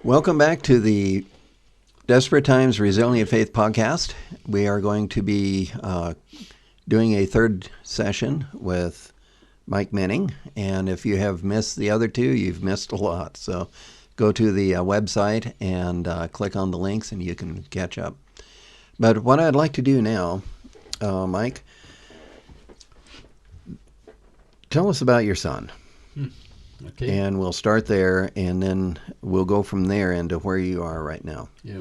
Welcome back to the Desperate Times Resilient Faith podcast. We are going to be doing a third session with Mike Menning, and if you have missed the other two, you've missed a lot. So go to the website and click on the links, and you can catch up. But what I'd like to do now, Mike, tell us about your son. Okay. And we'll start there, and then we'll go from there into where you are right now. Yeah.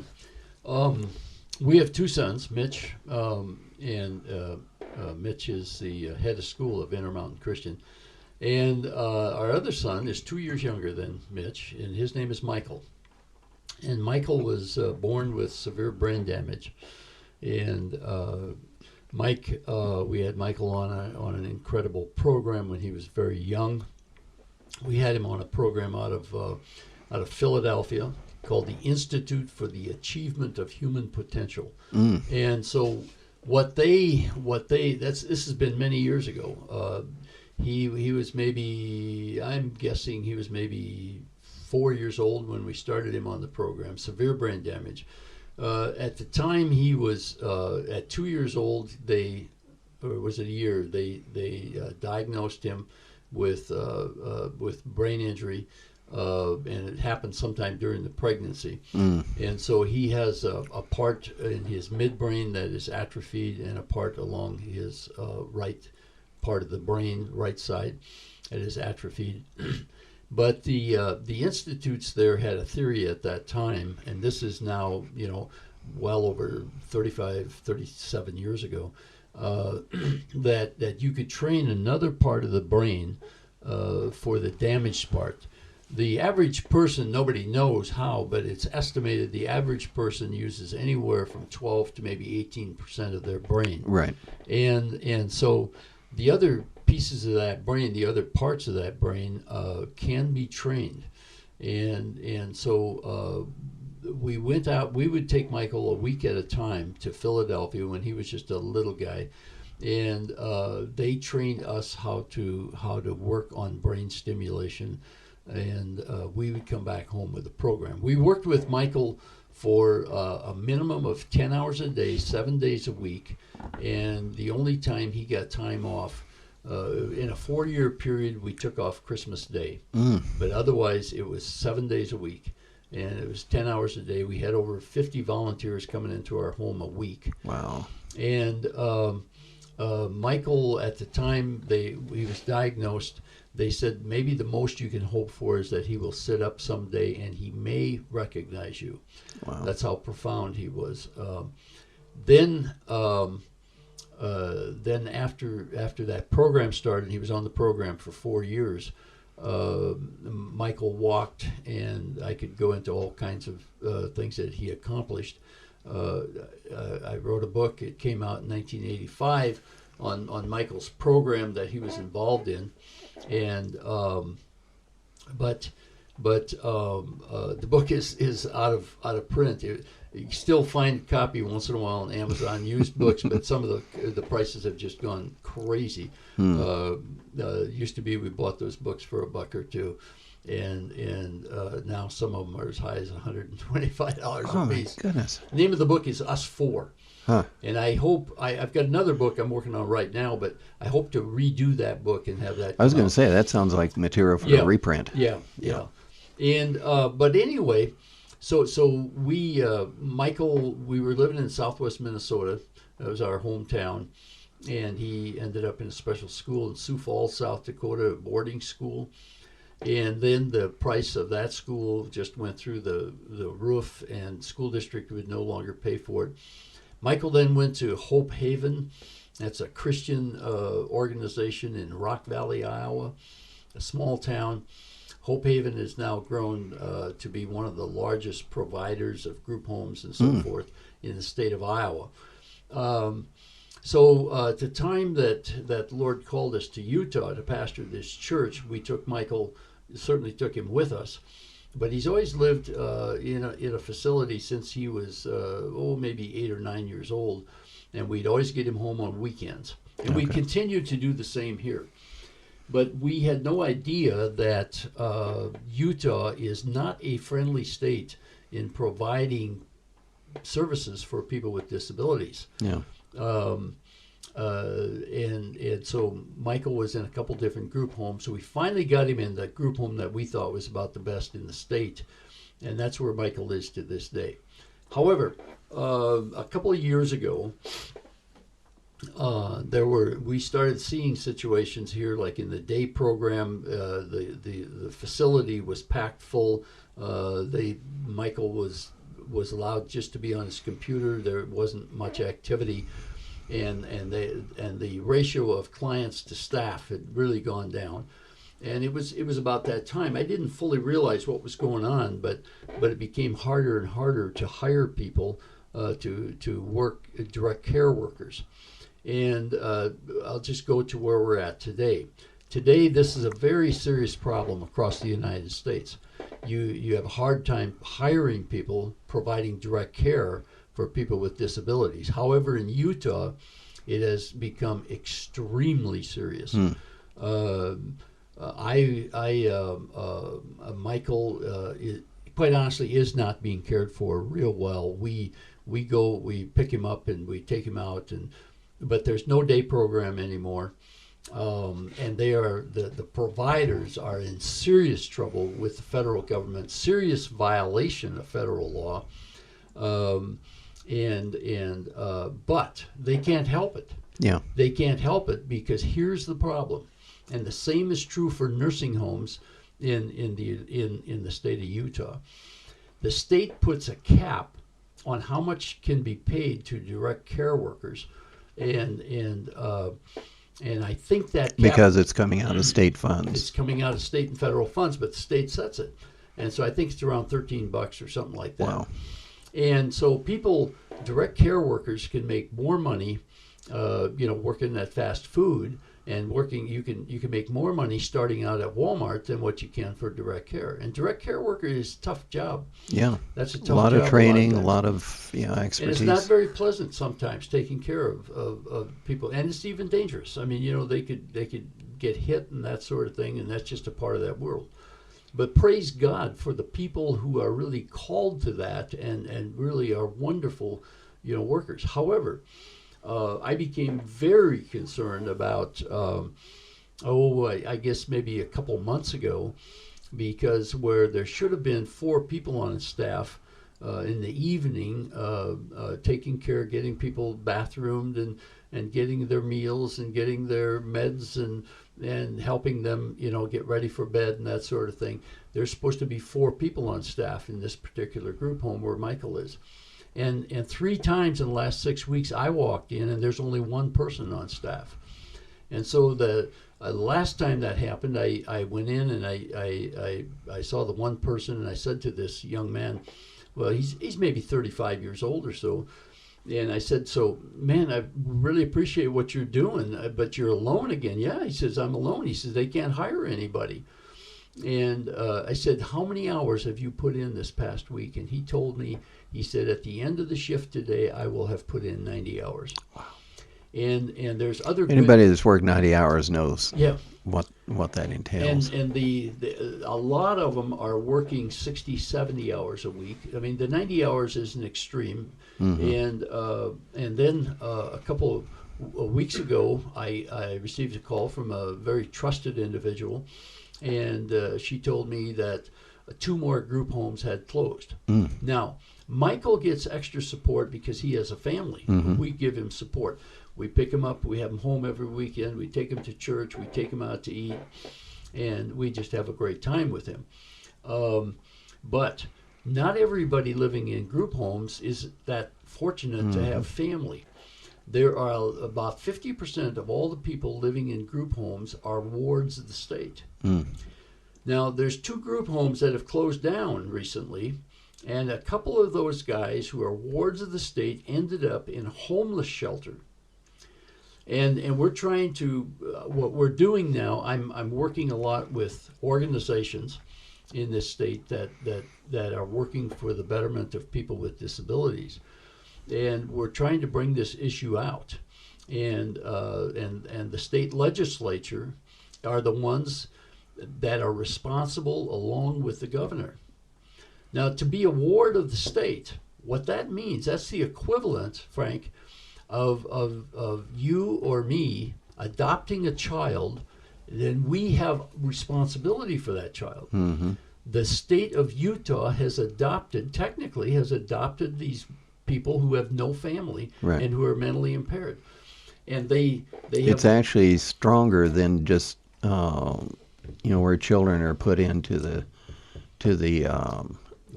We have two sons, Mitch, and Mitch is the head of school of Intermountain Christian. And our other son is 2 years younger than Mitch, and his name is Michael. And Michael was born with severe brain damage. And Mike, we had Michael on an incredible program when he was very young. We had him on a program out of Philadelphia called the Institute for the Achievement of Human Potential. And so this has been many years ago. He was maybe, I'm guessing he was maybe 4 years old when we started him on the program, severe brain damage. At the time he was at 2 years old, or was it a year, they diagnosed him with brain injury, and it happened sometime during the pregnancy. And so he has a part in his midbrain that is atrophied, and a part along his right part of the brain, right side, that is atrophied. But the institutes there had a theory at that time, and this is now, well over 37 years ago, that you could train another part of the brain for the damaged part. The average person, nobody knows how, but it's estimated the average person uses anywhere from 12 to maybe 18% of their brain. Right. And so the other pieces of that brain, the other parts of that brain, can be trained. And so we went out. We would take Michael a week at a time to Philadelphia when he was just a little guy, and they trained us how to work on brain stimulation, and we would come back home with a program. We worked with Michael for a minimum of 10 hours a day, 7 days a week, and the only time he got time off, in a 4-year period, we took off Christmas Day, but otherwise it was 7 days a week. And it was 10 hours a day. We had over 50 volunteers coming into our home a week. Wow. And Michael, at the time he was diagnosed, they said maybe the most you can hope for is that he will sit up someday and he may recognize you. Wow. That's how profound he was. Then after that program started, he was on the program for 4 years. Michael walked, and I could go into all kinds of things that he accomplished. I wrote a book. It came out in 1985 on Michael's program that he was involved in, and but the book is out of print. You still find a copy once in a while on Amazon, used books, but some of the prices have just gone crazy. Used to be we bought those books for $1 or $2, and now some of them are as high as $125 a piece. My goodness. The name of the book is Us Four. Huh. And I hope, I've got another book I'm working on right now, but I hope to redo that book and have that. I was going to say, that sounds like material for a reprint. Yeah. And, but anyway, so we, Michael, we were living in southwest Minnesota. That was our hometown. And he ended up in a special school in Sioux Falls, South Dakota, a boarding school. And then the price of that school just went through the roof, and school district would no longer pay for it. Michael then went to Hope Haven. That's a Christian organization in Rock Valley, Iowa, a small town. Hope Haven has now grown to be one of the largest providers of group homes and so forth in the state of Iowa. So at the time that the Lord called us to Utah to pastor this church, we took Michael, certainly took him with us. But he's always lived in a facility since he was, maybe 8 or 9 years old. And we'd always get him home on weekends. And we continue to do the same here. But we had no idea that Utah is not a friendly state in providing services for people with disabilities. Yeah. And so Michael was in a couple different group homes. So we finally got him in the group home that we thought was about the best in the state. And that's where Michael is to this day. However, a couple of years ago, we started seeing situations here, like in the day program, the facility was packed full. Michael was allowed just to be on his computer. There wasn't much activity, and the ratio of clients to staff had really gone down. And it was about that time. I didn't fully realize what was going on, but it became harder and harder to hire people to work direct care workers. And I'll just go to where we're at today. Today, this is a very serious problem across the United States. You have a hard time hiring people, providing direct care for people with disabilities. However, in Utah, it has become extremely serious. Michael, quite honestly, is not being cared for real well. We pick him up and we take him out, but there's no day program anymore. And the providers are in serious trouble with the federal government, serious violation of federal law, but they can't help it. Yeah, they can't help it because here's the problem, and the same is true for nursing homes in the state of Utah. The state puts a cap on how much can be paid to direct care workers, and I think that because it's coming out of state funds. It's coming out of state and federal funds, but the state sets it, and so I think it's around $13 or something like that. Wow! And so direct care workers can make more money, working at fast food and working. You can make more money starting out at Walmart than what you can for direct care. And direct care worker is a tough job. Yeah, that's a tough job. A lot of training, a lot of expertise. And it's not very pleasant sometimes taking care of people, and it's even dangerous. I mean, they could get hit and that sort of thing, and that's just a part of that world. But praise God for the people who are really called to that and really are wonderful, workers. However, I became very concerned about, I guess maybe a couple months ago, because where there should have been 4 people on staff in the evening, taking care, getting people bathroomed and getting their meals and getting their meds and helping them, get ready for bed and that sort of thing. There's supposed to be 4 people on staff in this particular group home where Michael is. And 3 times in the last 6 weeks, I walked in and there's only 1 person on staff. And so the last time that happened, I went in and I saw the 1 person, and I said to this young man, well, he's maybe 35 years old or so. And I said, so, man, I really appreciate what you're doing, but you're alone again. Yeah, he says, I'm alone. He says, they can't hire anybody. And I said, how many hours have you put in this past week? And he told me, he said, at the end of the shift today, I will have put in 90 hours. Wow. And there's other anybody that's worked 90 hours knows yeah. what that entails. And a lot of them are working 60, 70 hours a week. I mean, the 90 hours is an extreme. Mm-hmm. And then a couple of weeks ago, I received a call from a very trusted individual, and she told me that 2 more group homes had closed. Now, Michael gets extra support because he has a family. Mm-hmm. We give him support. We pick him up. We have him home every weekend. We take him to church. We take him out to eat. And we just have a great time with him. But not everybody living in group homes is that fortunate to have family. There are about 50% of all the people living in group homes are wards of the state. Now, there's 2 group homes that have closed down recently, and a couple of those guys who are wards of the state ended up in a homeless shelter. And we're trying to, what we're doing now, I'm working a lot with organizations in this state that are working for the betterment of people with disabilities. And we're trying to bring this issue out. And the state legislature are the ones that are responsible along with the governor. Now, to be a ward of the state, what that means, that's the equivalent, Frank, of you or me adopting a child. Then we have responsibility for that child. Mm-hmm. The state of Utah technically has adopted these people who have no family Right. and who are mentally impaired. And they have, It's actually stronger than just where children are put into the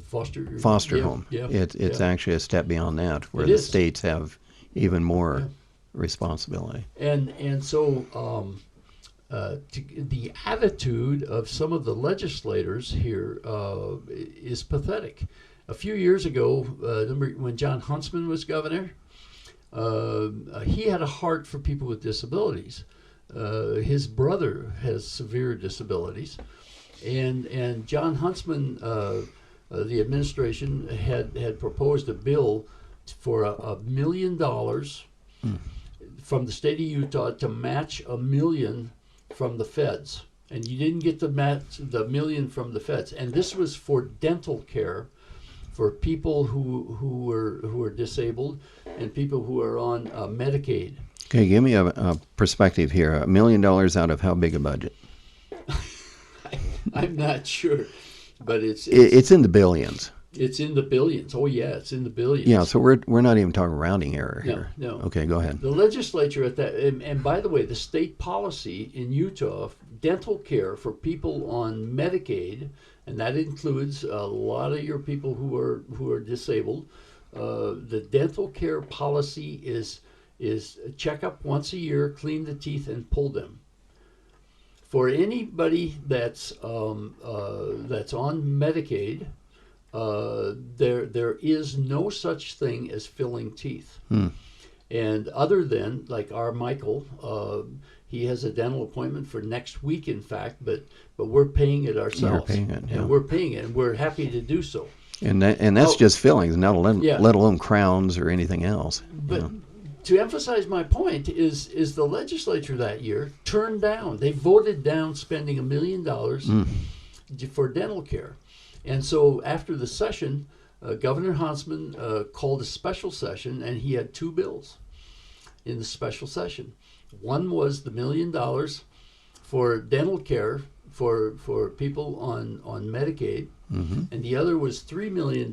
foster yeah, home. Yeah, It's yeah. actually a step beyond that, where It the is. states have even more Yeah. responsibility. And so the attitude of some of the legislators here is pathetic. A few years ago, when John Huntsman was governor, he had a heart for people with disabilities. His brother has severe disabilities, and John Huntsman, the administration had proposed a bill for $1 million from the state of Utah to match $1 million from the feds, and you didn't get the $1 million from the feds, and this was for dental care for people who were disabled and people who are on Medicaid. Okay, give me a perspective here. $1 million out of how big a budget? I'm not sure, but it's in the billions. It's in the billions. Oh yeah, it's in the billions. Yeah, so we're not even talking rounding error here. No. Okay, go ahead. The legislature at that, and by the way, the state policy in Utah, dental care for people on Medicaid, and that includes a lot of your people who are disabled. The dental care policy is check up once a year, clean the teeth, and pull them. For anybody that's on Medicaid, there is no such thing as filling teeth. And other than, like our Michael, he has a dental appointment for next week, in fact, but we're paying it ourselves. You're paying it, yeah. And we're paying it, and we're happy to do so. And that's just fillings, not Yeah. let alone crowns or anything else. But to emphasize my point is the legislature that year turned down. They voted down spending $1 million for dental care. And so after the session, Governor Huntsman called a special session, and he had two bills in the special session. One was the $1 million for dental care for people on Medicaid, and the other was $3 million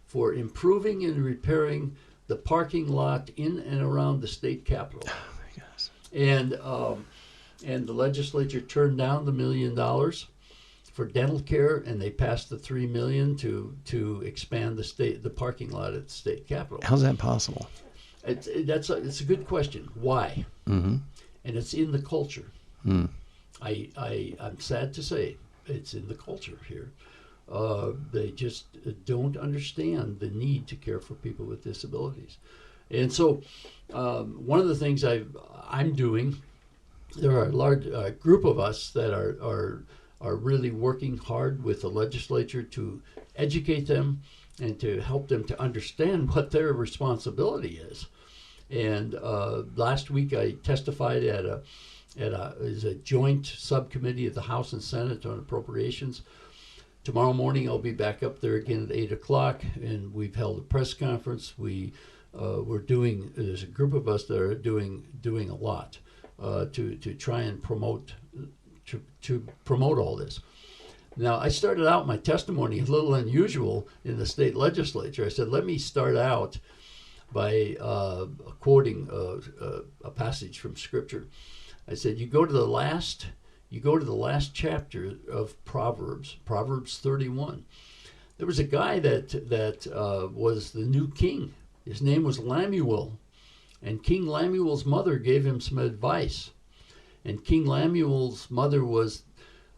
for improving and repairing the parking lot in and around the state capitol. Oh my gosh. And the legislature turned down the $1 million for dental care, and they passed the $3 million to expand the parking lot at the state capitol. How's that possible? It's a good question. Why? Mm-hmm. And it's in the culture. Mm. I'm sad to say it's in the culture here. They just don't understand the need to care for people with disabilities. And so one of the things I'm doing, there are a large group of us that are really working hard with the legislature to educate them and to help them to understand what their responsibility is. And last week I testified at a joint subcommittee of the House and Senate on appropriations. Tomorrow morning I'll be back up there again at 8 o'clock, and we've held a press conference. There's a group of us that are doing a lot to try and promote all this. Now, I started out my testimony a little unusual in the state legislature. I said, let me start out by quoting a passage from Scripture. I said, you go to the last chapter of Proverbs 31. There was a guy that was the new king. His name was Lemuel, and King Lemuel's mother gave him some advice. And King Lemuel's mother was,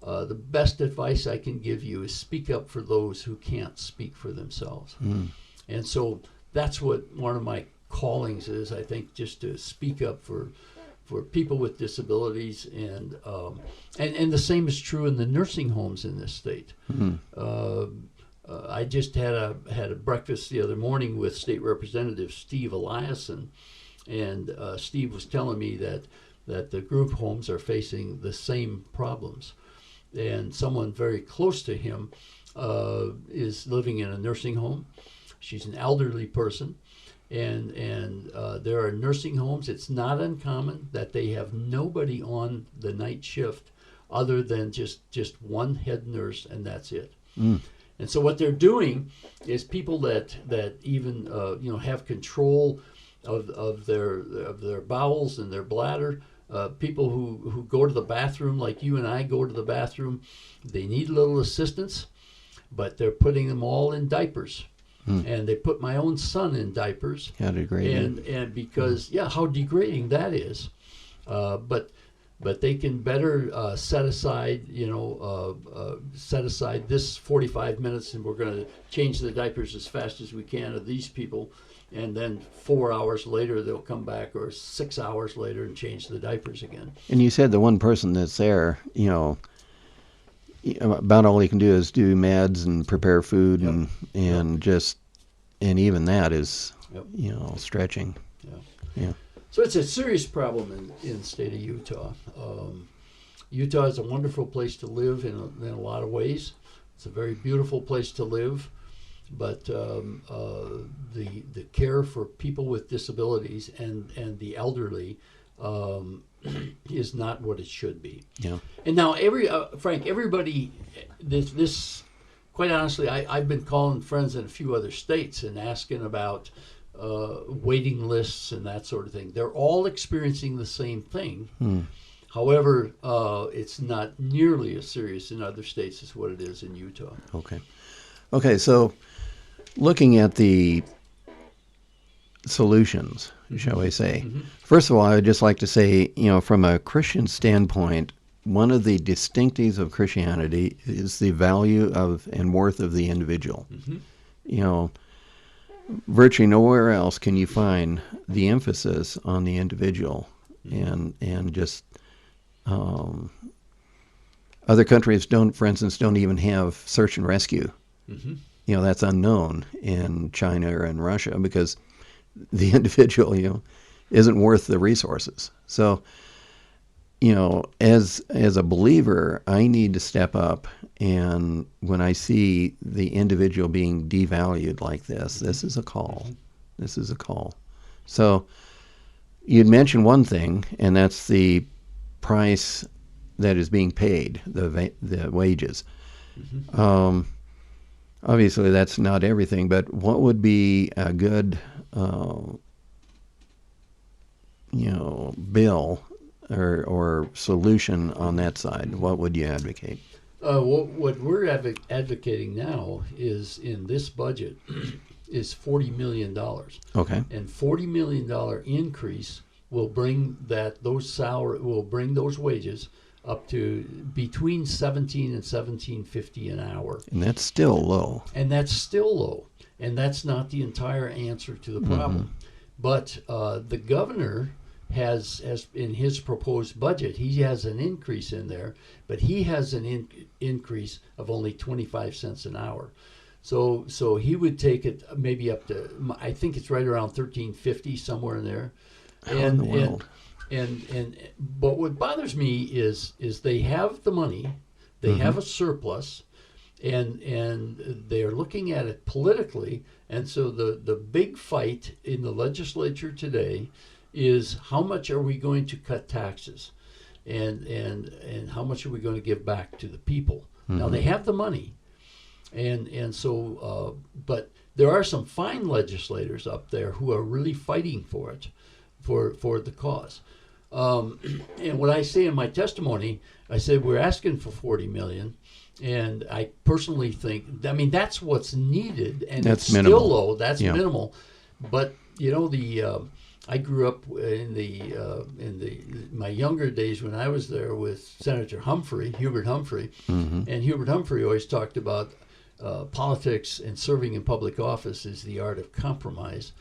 the best advice I can give you is speak up for those who can't speak for themselves. And so that's what one of my callings is, I think, just to speak up for people with disabilities, and the same is true in the nursing homes in this state. I just had a breakfast the other morning with State Representative Steve Eliason, and Steve was telling me that that the group homes are facing the same problems. And someone very close to him is living in a nursing home. She's an elderly person, and there are nursing homes. It's not uncommon that they have nobody on the night shift other than just one head nurse, and that's it. And so what they're doing is people that even have control of their bowels and their bladder. People who go to the bathroom like you and I go to the bathroom, they need a little assistance, but they're putting them all in diapers. And they put my own son in diapers. How degrading. And because, how degrading that is. But they can better set aside this 45 minutes, and we're going to change the diapers as fast as we can of these people. And then 4 hours later, they'll come back, or 6 hours later, and change the diapers again. And you said the one person that's there, about all he can do is do meds and prepare food, and even that is, stretching. Yeah. So it's a serious problem in the state of Utah. Utah is a wonderful place to live in a lot of ways. It's a very beautiful place to live. But the care for people with disabilities and the elderly is not what it should be. Yeah. And now, Frank, everybody, this quite honestly, I've been calling friends in a few other states and asking about waiting lists and that sort of thing. They're all experiencing the same thing. However, it's not nearly as serious in other states as what it is in Utah. Okay, so looking at the solutions, shall we say. First of all, I would just like to say, from a Christian standpoint, one of the distinctives of Christianity is the value of and worth of the individual. Virtually nowhere else can you find the emphasis on the individual, and just other countries for instance, don't even have search and rescue. That's unknown in China or in Russia because the individual, isn't worth the resources. So, as a believer, I need to step up, and when I see the individual being devalued like this is a call. This is a call. So, you'd mentioned one thing, and that's the price that is being paid, the wages. Obviously, that's not everything, but what would be a good, bill or solution on that side? What would you advocate? What we're advocating now is in this budget is $40 million. Okay. And $40 million increase will bring those wages up to between $17 and $17.50 an hour. And that's still low. And that's not the entire answer to the problem. But the governor has in his proposed budget, he has an increase in there, but he has an increase of only 25 cents an hour. So he would take it maybe up to, I think it's right around $13.50, somewhere in there. How in the world? But what bothers me is they have the money, they have a surplus, and they're looking at it politically. And so the big fight in the legislature today is how much are we going to cut taxes, and how much are we going to give back to the people. Now they have the money, and so but there are some fine legislators up there who are really fighting for it, for the cause. And what I say in my testimony, I said we're asking for $40 million, and I personally think, that's what's needed, and that's it's minimal. Still low. That's minimal, but I grew up in my younger days when I was there with Senator Hubert Humphrey, and Hubert Humphrey always talked about politics and serving in public office is the art of compromise,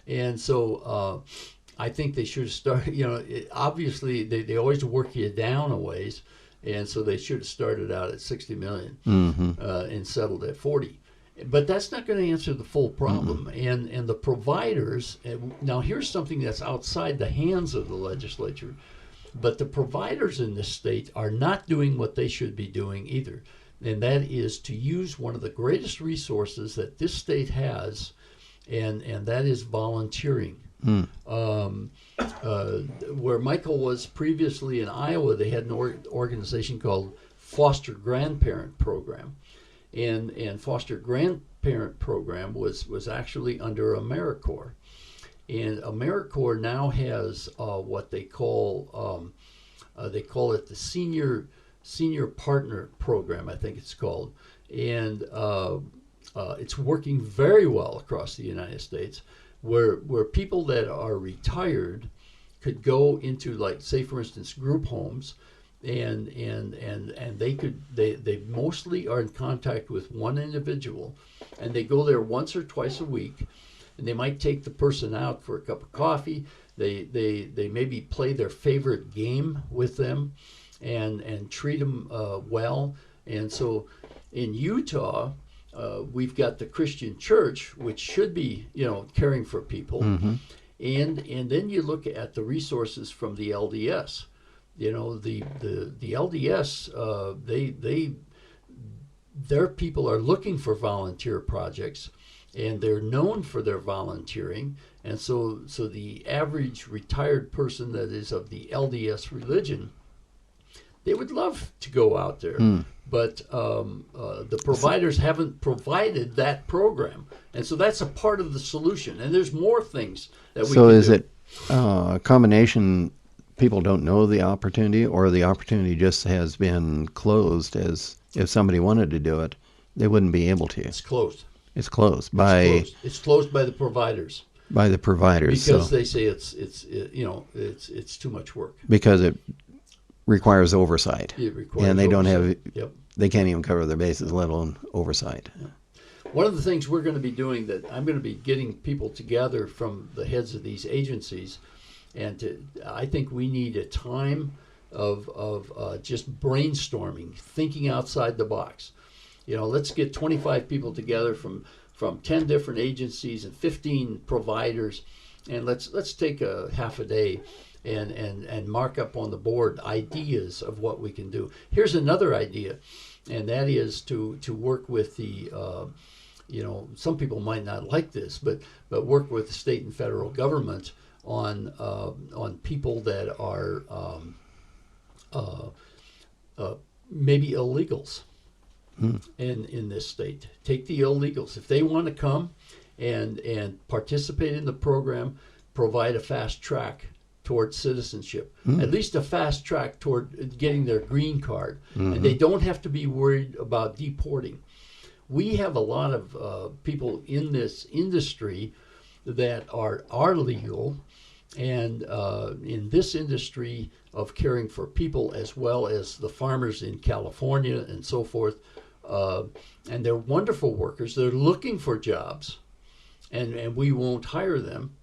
and so. I think they should start, obviously they always work you down a ways, and so they should have started out at $60 million and settled at 40. But that's not going to answer the full problem. And the providers, now here's something that's outside the hands of the legislature. But the providers in this state are not doing what they should be doing either. And that is to use one of the greatest resources that this state has, and that is volunteering. Where Michael was previously in Iowa, they had an organization called Foster Grandparent Program. And Foster Grandparent Program was actually under AmeriCorps. And AmeriCorps now has what they call it the Senior Partner Program, I think it's called. And it's working very well across the United States, where people that are retired could go into, like, say for instance, group homes, and they mostly are in contact with one individual, and they go there once or twice a week, and they might take the person out for a cup of coffee. They maybe play their favorite game with them, and treat them well. And so in Utah, we've got the Christian church, which should be, caring for people. And then you look at the resources from the LDS. The LDS, their people are looking for volunteer projects, and they're known for their volunteering. And so the average retired person that is of the LDS religion, they would love to go out there. But the providers haven't provided that program. And so that's a part of the solution. And there's more things that we can do. So is it a combination, people don't know the opportunity, or the opportunity just has been closed, as if somebody wanted to do it, they wouldn't be able to? It's closed. It's closed It's closed by the providers. By the providers. Because they say it's too much work. Because it requires oversight. It requires and they oversight. don't have, they can't even cover their bases, let alone oversight. Yeah. One of the things we're going to be doing, that I'm going to be getting people together from the heads of these agencies, and I think we need a time of just brainstorming, thinking outside the box. Let's get 25 people together from 10 different agencies and 15 providers, and let's take a half a day and mark up on the board ideas of what we can do. Here's another idea, and that is to work with the some people might not like this, but work with the state and federal government on people that are maybe illegals in this state. Take the illegals. If they want to come and participate in the program, provide a fast track toward citizenship, at least a fast track toward getting their green card. And they don't have to be worried about deporting. We have a lot of people in this industry that are legal, and in this industry of caring for people, as well as the farmers in California and so forth, and they're wonderful workers. They're looking for jobs, and we won't hire them.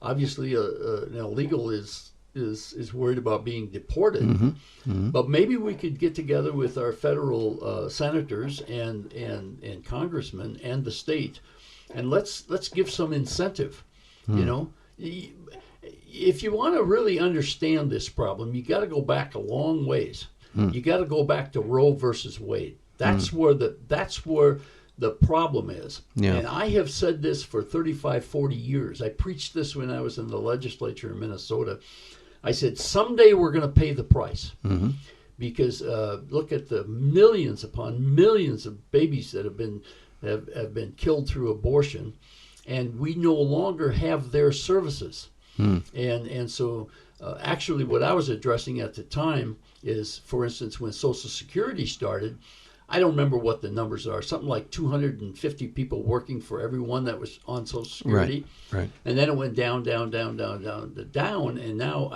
Obviously, an illegal is worried about being deported. But maybe we could get together with our federal senators and congressmen and the state, and let's give some incentive. If you want to really understand this problem, you got to go back a long ways. You got to go back to Roe versus Wade. That's where the problem is. And I have said this for 35, 40 years. I preached this when I was in the legislature in Minnesota. I said, someday we're going to pay the price. Because look at the millions upon millions of babies that have been killed through abortion, and we no longer have their services. And so actually what I was addressing at the time is, for instance, when Social Security started, I don't remember what the numbers are, something like 250 people working for everyone that was on Social Security. Right. And then it went down, and now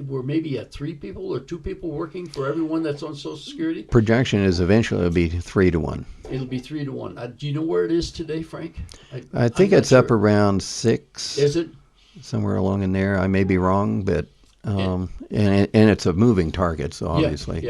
we're maybe at 3 people or 2 people working for everyone that's on Social Security. Projection is eventually it'll be 3 to 1. It'll be 3 to 1. Do you know where it is today, Frank? I think it's up around 6. Is it? Somewhere along in there. I may be wrong, but and it's a moving target, so obviously.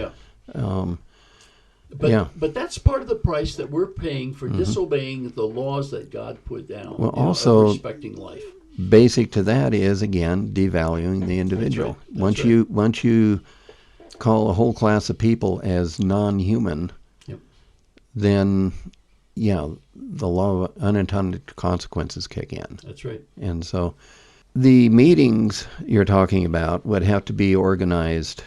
But that's part of the price that we're paying for disobeying the laws that God put down. Well, also respecting life. basic to that is, again, devaluing the individual. That's right. Once you call a whole class of people as non-human, Yep. then, yeah, the law of unintended consequences kick in. That's right. And so the meetings you're talking about would have to be organized,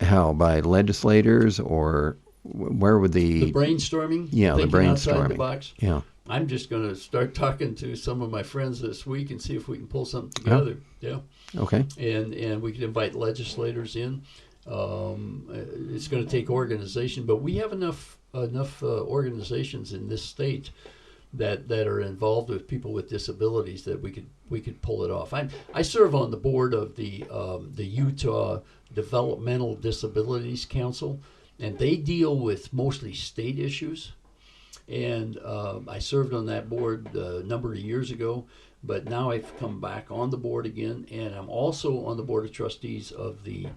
how, by legislators, or where would The brainstorming, the thinking outside the brainstorming. box. Yeah. I'm just going to start talking to some of my friends this week and see if we can pull something together. Yeah. Okay. And we can invite legislators in. It's going to take organization, but we have enough organizations in this state that are involved with people with disabilities that we could pull it off. I serve on the board of the Utah Developmental Disabilities Council, and they deal with mostly state issues. And I served on that board a number of years ago, but now I've come back on the board again, and I'm also on the board of trustees of the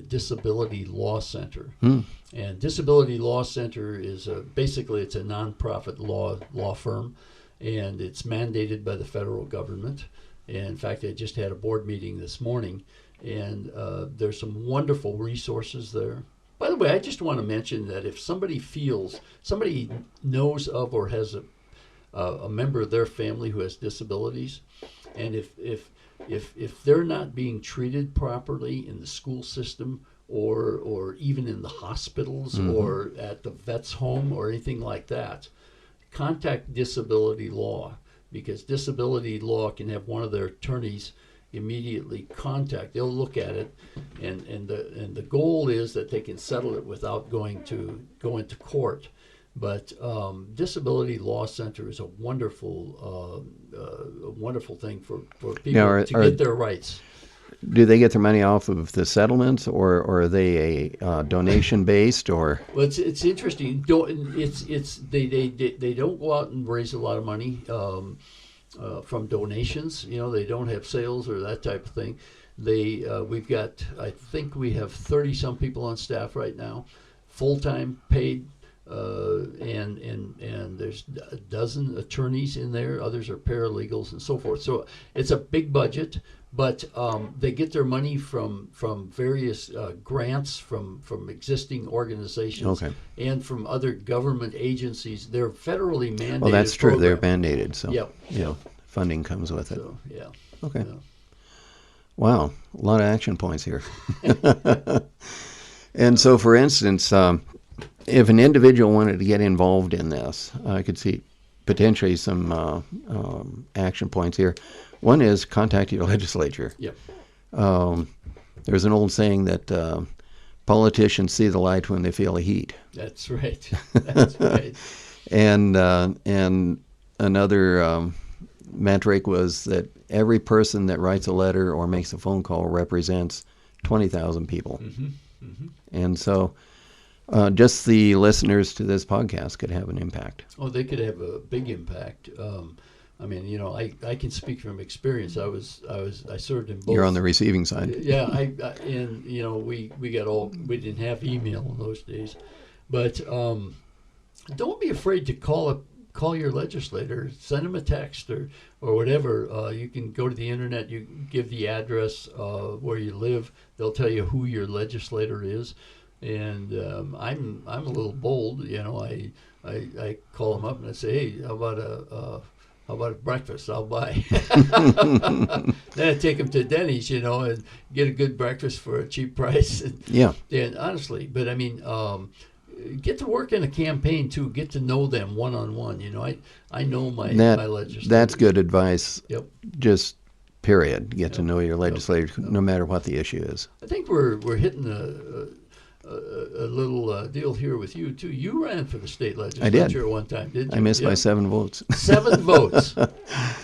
Disability Law Center. And Disability Law Center is basically it's a nonprofit law firm, and it's mandated by the federal government. And in fact, I just had a board meeting this morning, and there's some wonderful resources there. By the way, I just want to mention that if somebody knows of or has a member of their family who has disabilities, and if they're not being treated properly in the school system or even in the hospitals or at the vet's home or anything like that, contact disability law, because disability law can have one of their attorneys immediately contact. They'll look at it, and the goal is that they can settle it without going to court. But Disability Law Center is a wonderful thing for people to get their rights. Do they get their money off of the settlements, or are they a donation based, or? Well, it's interesting. They don't go out and raise a lot of money from donations. They don't have sales or that type of thing. We've got, I think we have 30 some people on staff right now, full time, paid. And there's a dozen attorneys in there. Others are paralegals and so forth. So it's a big budget, but they get their money from various grants from existing organizations and from other government agencies. They're federally mandated. Well, that's true. Program. They're mandated, so Yep. funding comes with it. So, yeah. Okay. Yeah. Wow, a lot of action points here. And so, for instance, if an individual wanted to get involved in this, I could see potentially some action points here. One is contact your legislature. Yep. There's an old saying that politicians see the light when they feel the heat. That's right. That's right. And another metric was that every person that writes a letter or makes a phone call represents 20,000 people. And so just the listeners to this podcast could have an impact. Oh, they could have a big impact. I mean, I can speak from experience. I served in both. You're on the receiving side. Yeah, and we didn't have email in those days, but don't be afraid to call your legislator, send them a text or whatever. You can go to the internet. You give the address where you live. They'll tell you who your legislator is. And I'm a little bold, I call them up and I say, hey, how about a breakfast? I'll buy. Then I take them to Denny's, and get a good breakfast for a cheap price. And honestly, but I mean, get to work in a campaign too. Get to know them one on one. I know my legislators. That's good advice. Yep. Just period. Get to know your legislator, no matter what the issue is. I think we're hitting a little deal here with you too. You ran for the state legislature at one time, didn't you? I missed by 7 votes. 7 votes.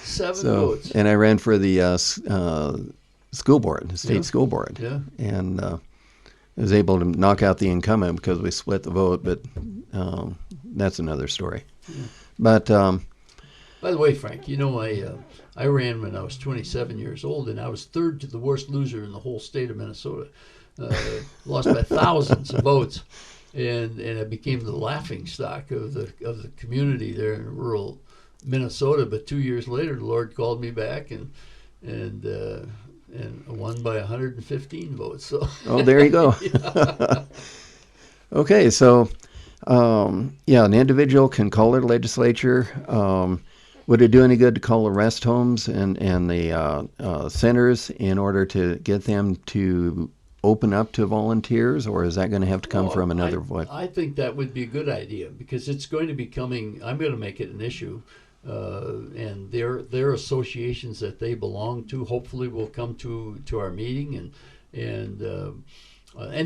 7 votes. And I ran for the school board, the state school board. Yeah. And I was able to knock out the incumbent because we split the vote, but that's another story. Yeah. But by the way, Frank, I ran when I was 27 years old, and I was third to the worst loser in the whole state of Minnesota. Lost by thousands of votes, and I became the laughing stock of the community there in rural Minnesota, but 2 years later, the Lord called me back and won by 115 votes. So, Oh, there you go. Okay, so an individual can call their legislature. Would it do any good to call the rest homes and the centers in order to get them to open up to volunteers, or is that going to have to come from another voice? I think that would be a good idea, because it's going to be coming. I'm going to make it an issue, and their associations that they belong to hopefully will come to our meeting, and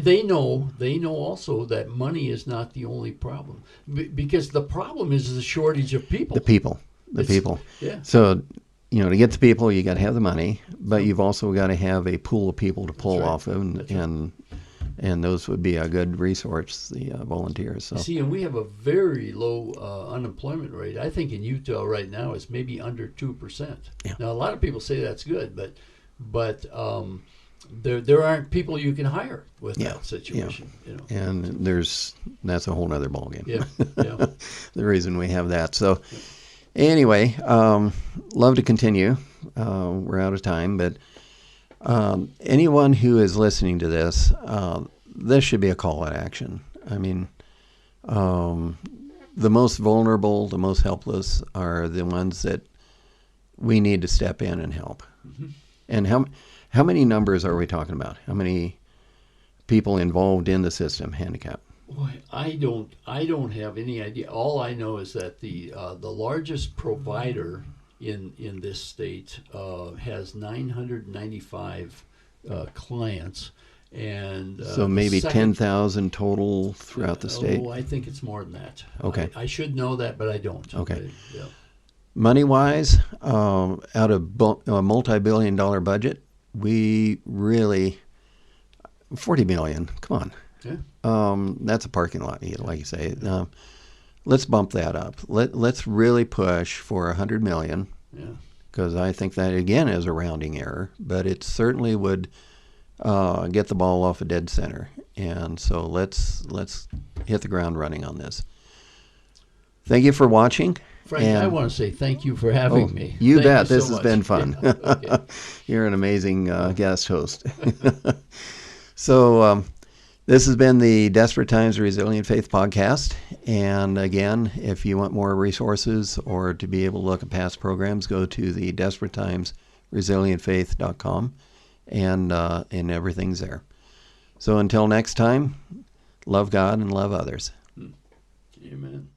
they know also that money is not the only problem, because the problem is the shortage of people. The people. Yeah. So, to get the people, you got to have the money, but you've also got to have a pool of people to pull off of, and those would be a good resource, the volunteers. So. See, and we have a very low unemployment rate. I think in Utah right now it's maybe under 2%. Yeah. Now, a lot of people say that's good, but there aren't people you can hire with that situation. Yeah. And that's a whole other ballgame. Yeah. The reason we have that. So. Anyway, love to continue. We're out of time, but anyone who is listening to this, this should be a call to action. I mean, the most vulnerable, the most helpless are the ones that we need to step in and help. Mm-hmm. And how many numbers are we talking about? How many people involved in the system, handicap? Boy, I don't have any idea. All I know is that the largest provider in this state has 995 clients, and so maybe 10,000 total throughout the state. Oh, I think it's more than that. Okay, I should know that, but I don't. Okay. Yeah. Money-wise, out of a multi-billion-dollar budget, we really $40 million. Come on. Yeah. That's a parking lot, like you say. Let's bump that up. Let's really push for $100 million. Yeah. Because I think that again is a rounding error, but it certainly would get the ball off a dead center. And so let's hit the ground running on this. Thank you for watching. Frank, I want to say thank you for having me. You Thank bet. you This so has much. been fun. Yeah, okay. You're an amazing guest host. So this has been the Desperate Times Resilient Faith podcast. And again, if you want more resources or to be able to look at past programs, go to the DesperateTimesResilientFaith.com, and everything's there. So until next time, love God and love others. Amen.